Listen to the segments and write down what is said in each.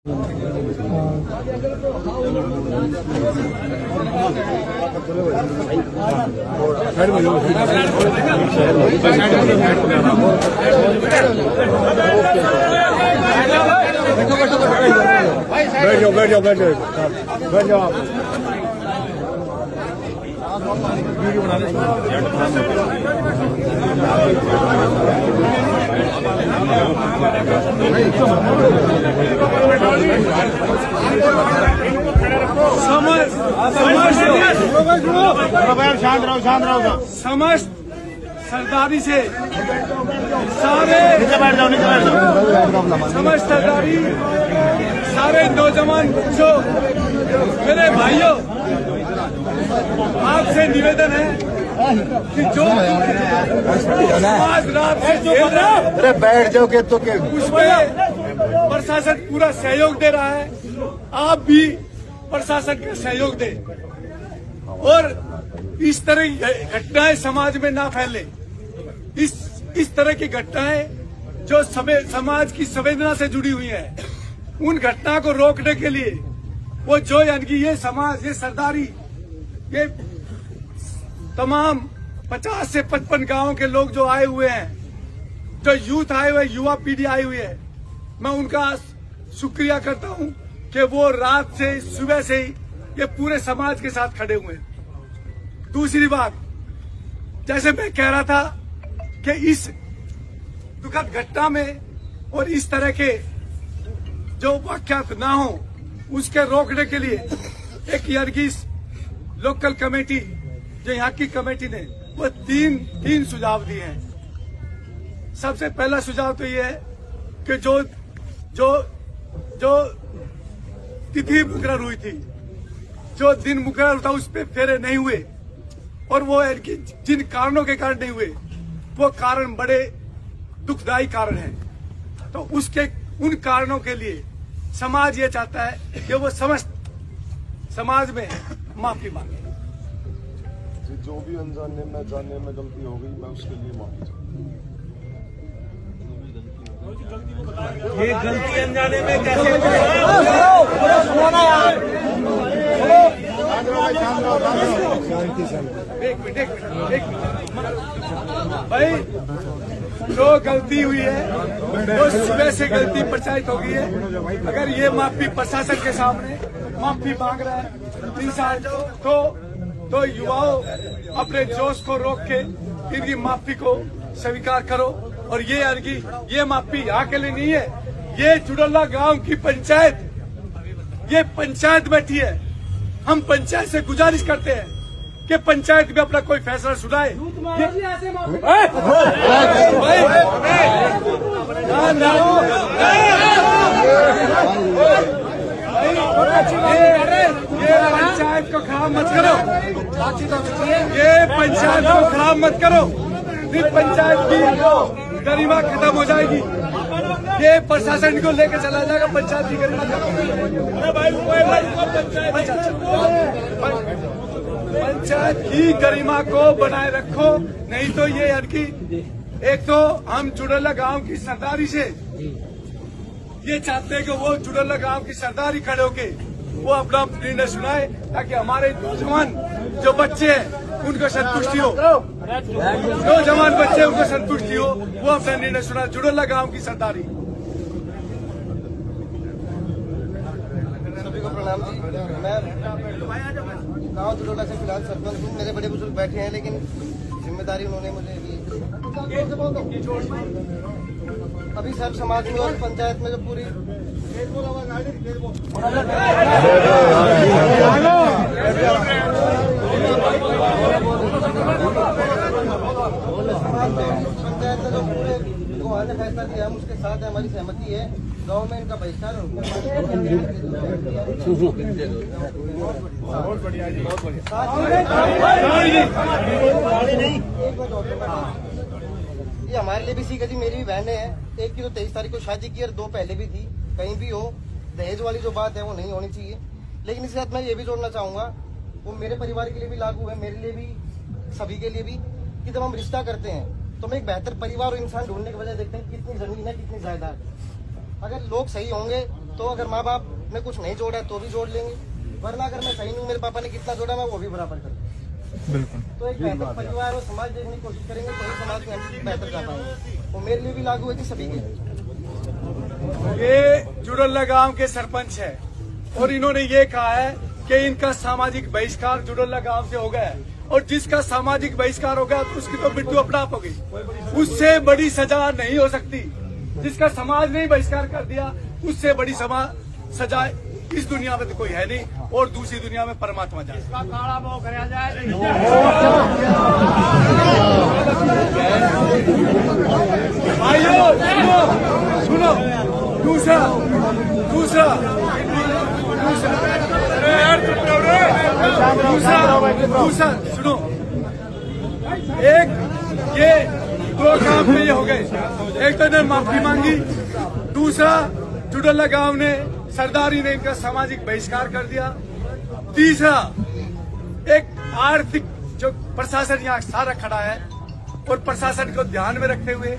बैठ जाओ आप। वीडियो बना शांत रहो। समस्त सरदारी से समस्त सरदारी सारे नौजवान बच्चों, मेरे भाइयों, आपसे निवेदन है कि जो आज रात से झेल रहा है, अरे बैठ जाओ के तो के उसमें प्रशासन पूरा सहयोग दे रहा है। आप भी प्रशासन का सहयोग दें और इस तरह की घटनाएं समाज में ना फैले। इस तरह की घटनाएं जो समाज की संवेदना से जुड़ी हुई है, उन घटना को रोकने के लिए वो जो यानी कि ये समाज, ये सरदारी, ये तमाम 50 से 55 गांवों के लोग जो आए हुए हैं, जो यूथ आए हुए, युवा पीढ़ी आई हुई है, मैं उनका शुक्रिया करता हूं कि वो रात से सुबह से ही ये पूरे समाज के साथ खड़े हुए हैं। दूसरी बात, जैसे मैं कह रहा था कि इस दुखद घटना में और इस तरह के जो वाकयात ना हो, उसके रोकने के लिए एक यानी लोकल कमेटी, जो यहाँ की कमेटी ने वो तीन सुझाव दिए हैं। सबसे पहला सुझाव तो ये है कि जो तिथि मुकर्रर हुई थी, जो दिन मुकर्रर था, उस पर फेरे नहीं हुए और वो जिन कारणों के कारण नहीं हुए, वो कारण बड़े दुखदायी कारण हैं। तो उन कारणों के लिए समाज ये चाहता है कि वो समस्त समाज में माफी मांगे। जो भी अनजाने में जाने में गलती हो गई, मैं उसके लिए माफी चाहता हूँ। ये गलती अनजाने में कैसे एक मिनट भाई, जो गलती हुई है वो सुबह से गलती प्रचारित हो गई है। अगर ये माफी प्रशासन के सामने माफी मांग रहा है इंसान, तो युवाओं अपने जोश को रोक के इनकी माफी को स्वीकार करो। और ये माफी यहाँ के लिए नहीं है, ये चुडल्ला गांव की पंचायत, ये पंचायत बैठी है। हम पंचायत से गुजारिश करते हैं कि पंचायत में अपना कोई फैसला सुनाए। ये पंचायत को खराब मत करो, ये पंचायत को खराब मत करो। इस पंचायत की गरिमा खत्म हो जाएगी, ये प्रशासन को लेकर चला जाएगा। पंचायत की गरिमा पंचायत की गरिमा को बनाए रखो, नहीं तो ये एक तो हम चुडल्ला गांव की सरदारी से ये चाहते हैं कि वो चुडल्ला गांव की सरदारी खड़े होके वो अपना निर्णय सुनाए, ताकि हमारे नौजवान जो बच्चे हैं उनको संतुष्टि हो, नौजवान बच्चे उनको संतुष्टि हो, वो अपना निर्णय सुनाए। चुडल्ला गांव की सरदारी। सभी को प्रणाम जी। मैं गांव चुडल्ला से फिलहाल सरपंच हूँ। मेरे बड़े बुजुर्ग बैठे हैं, लेकिन जिम्मेदारी उन्होंने मुझे दी। अभी सब समाज में और पंचायत में जो पूरी पंचायत में जो पूरे गोहां ने फैसला दिया, हम उसके साथ हमारी सहमति है। गांव में इनका बहिष्कार ये हमारे लिए भी सीख है जी। मेरी भी बहनें हैं, एक की तो 23 तारीख को शादी की और 2 पहले भी थी। कहीं भी हो, दहेज वाली जो बात है वो नहीं होनी चाहिए। लेकिन इसके साथ मैं ये भी जोड़ना चाहूंगा, वो मेरे परिवार के लिए भी लागू है, मेरे लिए भी, सभी के लिए भी, कि जब हम रिश्ता करते हैं तो हम एक बेहतर परिवार और इंसान ढूंढने के बजाय देखते हैं कितनी जमीन है, कितनी जायदाद है। अगर लोग सही होंगे तो अगर माँ बाप ने कुछ नहीं जोड़ा तो भी जोड़ लेंगे, वरना अगर मैं सही नहीं हूँ, मेरे पापा ने कितना जोड़ा मैं वो भी बराबर कर दूंगा। बिल्कुल। तो एक बेहतर परिवार और समाज देखने की कोशिश करेंगे तो ही समाज में हम बेहतर जा पाएंगे। वो मेरे लिए भी लागू है कि सभी के लिए। ये जुड़ल्ला गांव के सरपंच है और इन्होंने ये कहा है कि इनका सामाजिक बहिष्कार जुड़ल्ला गांव से हो गया है, और जिसका सामाजिक बहिष्कार हो गया तो उसकी तो मृत्यु अपना आप होगी, उससे बड़ी सजा नहीं हो सकती। जिसका समाज ने बहिष्कार कर दिया उससे बड़ी सजा इस दुनिया में तो कोई है नहीं, और दूसरी दुनिया में परमात्मा जाए। भाइयों सुनो, दूसरा सुनो, एक ये दो काम तो ये हो गए। एक तो इन्होंने माफी मांगी, दूसरा जुड़ल्ला गांव ने सरदारी ने इनका सामाजिक बहिष्कार कर दिया, तीसरा एक आर्थिक जो प्रशासन यहाँ सारा खड़ा है और प्रशासन को ध्यान में रखते हुए,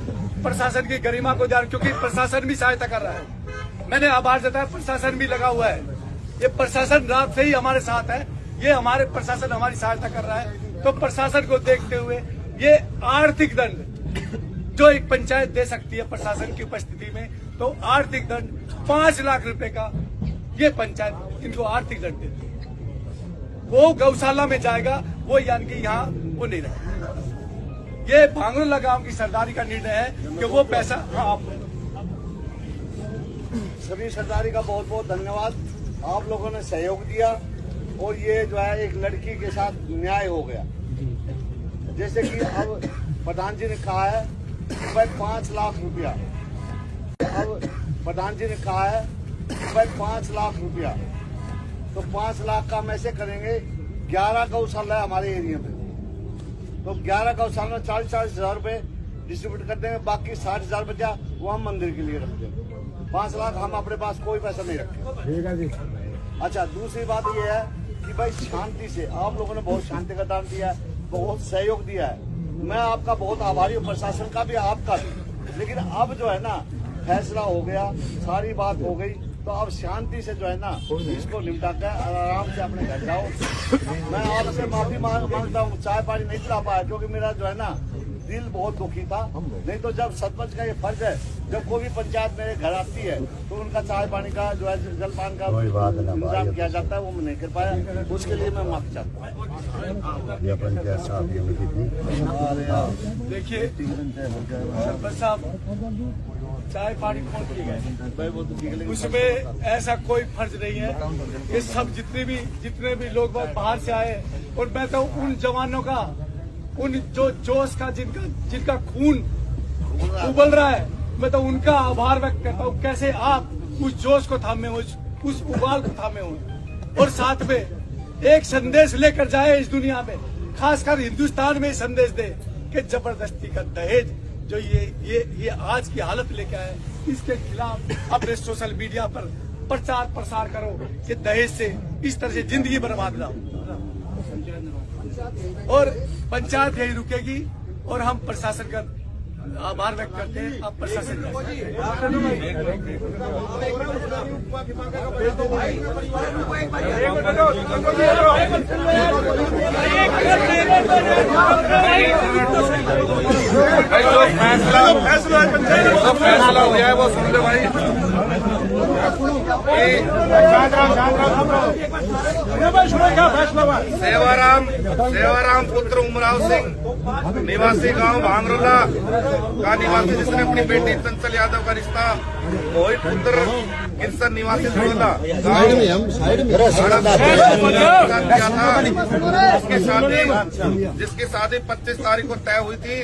प्रशासन की गरिमा को ध्यान, क्योंकि प्रशासन भी सहायता कर रहा है। मैंने आभार जताया, प्रशासन भी लगा हुआ है। ये प्रशासन रात से ही हमारे साथ है, ये हमारे प्रशासन हमारी सहायता कर रहा है। तो प्रशासन को देखते हुए ये आर्थिक दंड जो एक पंचायत दे सकती है प्रशासन की उपस्थिति में, तो आर्थिक दंड 5 लाख रुपए का ये पंचायत इनको आर्थिक दंड देती है। वो गौशाला में जाएगा, वो यानी कि यहाँ वो नहीं रहेगा। ये भांगरोला गांव की सरदारी का निर्णय है कि वो पैसा सभी सरदारी का बहुत बहुत धन्यवाद। आप लोगों ने सहयोग दिया और ये जो है एक लड़की के साथ न्याय हो गया। जैसे कि अब प्रधान जी ने कहा है 5 लाख रुपया, अब प्रधान जी ने कहा है 5 लाख रुपया, तो 5 लाख का हम ऐसे करेंगे, 11 गौशाला है हमारे एरिया में, तो 11 गौशाला में 40-40 हजार रुपए डिस्ट्रीब्यूट कर देंगे, बाकी 60,000 बचा वो हम मंदिर के लिए रख देंगे। 5 लाख हम अपने पास कोई पैसा नहीं रखें। ठीक है जी। अच्छा, दूसरी बात ये है कि भाई शांति से आप लोगों ने बहुत शांति का दान दिया है, बहुत सहयोग दिया है, मैं आपका बहुत आभारी हूँ, प्रशासन का भी आपका भी। लेकिन अब जो है ना फैसला हो गया, सारी बात हो गई, तो अब शांति से जो है ना इसको निपटा कर आराम से अपने घर जाओ। मैं आपसे माफी मांगता हूँ, चाय पानी नहीं पिला पाया क्योंकि मेरा जो है ना दिल बहुत दुखी था। नहीं तो जब सरपंच का ये फर्ज है, जब कोई भी पंचायत मेरे घर आती है तो उनका चाय पानी का जो है जलपान का इंतजाम किया जाता है, वो मैं नहीं कर पाया, उसके लिए मैं माफी चाहता हूँ। देखिए सरपंच साहब, चाय पानी कौन पी गए, उसमें ऐसा कोई फर्ज नहीं है। ये सब जितने भी लोग बाहर से आए, और मैं तो उन जवानों का, उन जो जोश का जिनका खून उबल रहा है, मैं तो उनका आभार व्यक्त करता हूँ। कैसे आप उस जोश को थामे हो, उस उबाल को थामे हो, और साथ में एक संदेश लेकर जाए इस दुनिया में, खासकर हिंदुस्तान में संदेश दे कि जबरदस्ती का दहेज जो ये आज की हालत लेके आए, इसके खिलाफ अपने सोशल मीडिया पर प्रचार प्रसार करो कि दहेज से इस तरह से जिंदगी बर्बाद ना हो। और पंचायत यही रुकेगी, और हम प्रशासन का आभार व्यक्त करते हैं। आप प्रशासन फैसला हो गया है वो सुन लो भाई। सेवाराम पुत्र उमराव सिंह निवासी गांव भांगरोला का निवासी, जिसने अपनी बेटी चंचल यादव का रिश्ता मोहित पुत्र किरसन निवासी जुड़ल्ला किया था, जिसकी शादी 25 तारीख को तय हुई थी।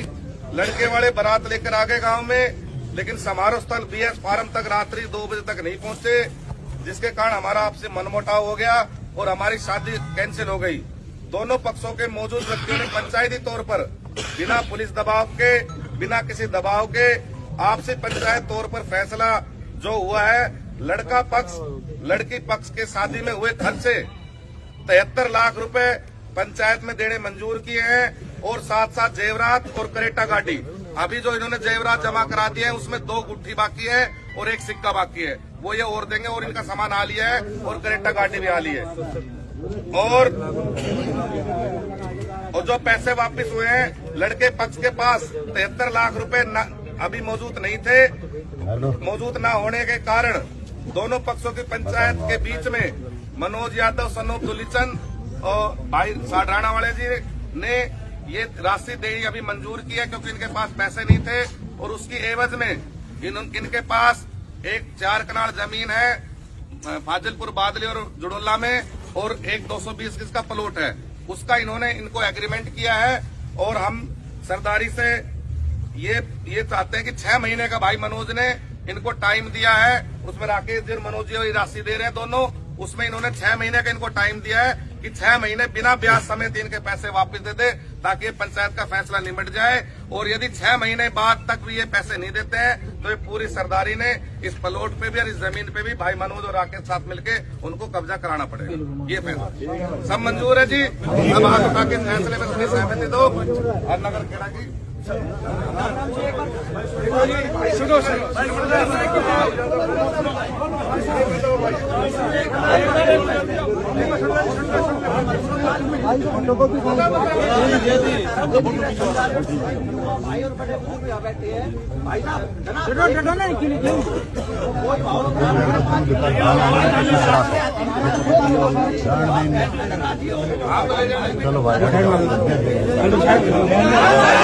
लड़के वाले बारात लेकर आ गए गांव में, लेकिन समारोह स्थल BS फार्म तक रात्रि 2 बजे तक नहीं पहुंचे, जिसके कारण हमारा आपसे मनमुटाव हो गया और हमारी शादी कैंसिल हो गई। दोनों पक्षों के मौजूद व्यक्तियों ने पंचायती तौर पर बिना पुलिस दबाव के, बिना किसी दबाव के आपसी पंचायत तौर पर फैसला जो हुआ है, लड़का पक्ष लड़की पक्ष के शादी में हुए खर्च से 73 लाख रुपए पंचायत में देने मंजूर किए हैं, और साथ साथ जेवरात और करेटा गाड़ी। अभी जो इन्होंने जेवरात जमा करा दिए हैं उसमें 2 गुट्ठी बाकी है और 1 सिक्का बाकी है। वो ये और देंगे और इनका सामान आ लिया है और करेक्टा गाड़ी भी आ ली है। और जो पैसे वापस हुए हैं लड़के पक्ष के पास 73 लाख रुपए अभी मौजूद नहीं थे। मौजूद न होने के कारण दोनों पक्षों की पंचायत के बीच में मनोज यादव सनोप दुलीचंद और भाई साडराना वाले जी ने ये राशि देनी अभी मंजूर की है क्योंकि इनके पास पैसे नहीं थे और उसकी एवज में इनके पास एक 4 कनाल जमीन है फाजिलपुर बादली और जुड़ोला में और एक 220 का प्लॉट है, उसका इन्होंने इनको एग्रीमेंट किया है। और हम सरदारी से ये चाहते हैं कि 6 महीने का भाई मनोज ने इनको टाइम दिया है, उसमें राकेश जी और मनोज जी राशि दे रहे हैं दोनों, उसमें इन्होंने 6 महीने का इनको टाइम दिया है कि 6 महीने बिना ब्याज समेत इनके पैसे वापस दे दे ताकि ये पंचायत का फैसला निमट जाए। और यदि 6 महीने बाद तक भी ये पैसे नहीं देते हैं तो ये पूरी सरदारी ने इस प्लॉट पे भी और इस जमीन पे भी भाई मनोज और राकेश साथ मिलके उनको कब्जा कराना पड़ेगा। ये फैसला सब मंजूर है जी। अब हाथ उठा के फैसले में अपनी सहमति दो और नगर खेड़ा की सुनो भाई और बड़े बुजुर्ग यहाँ बैठे हैं भाई साहब चलो भाई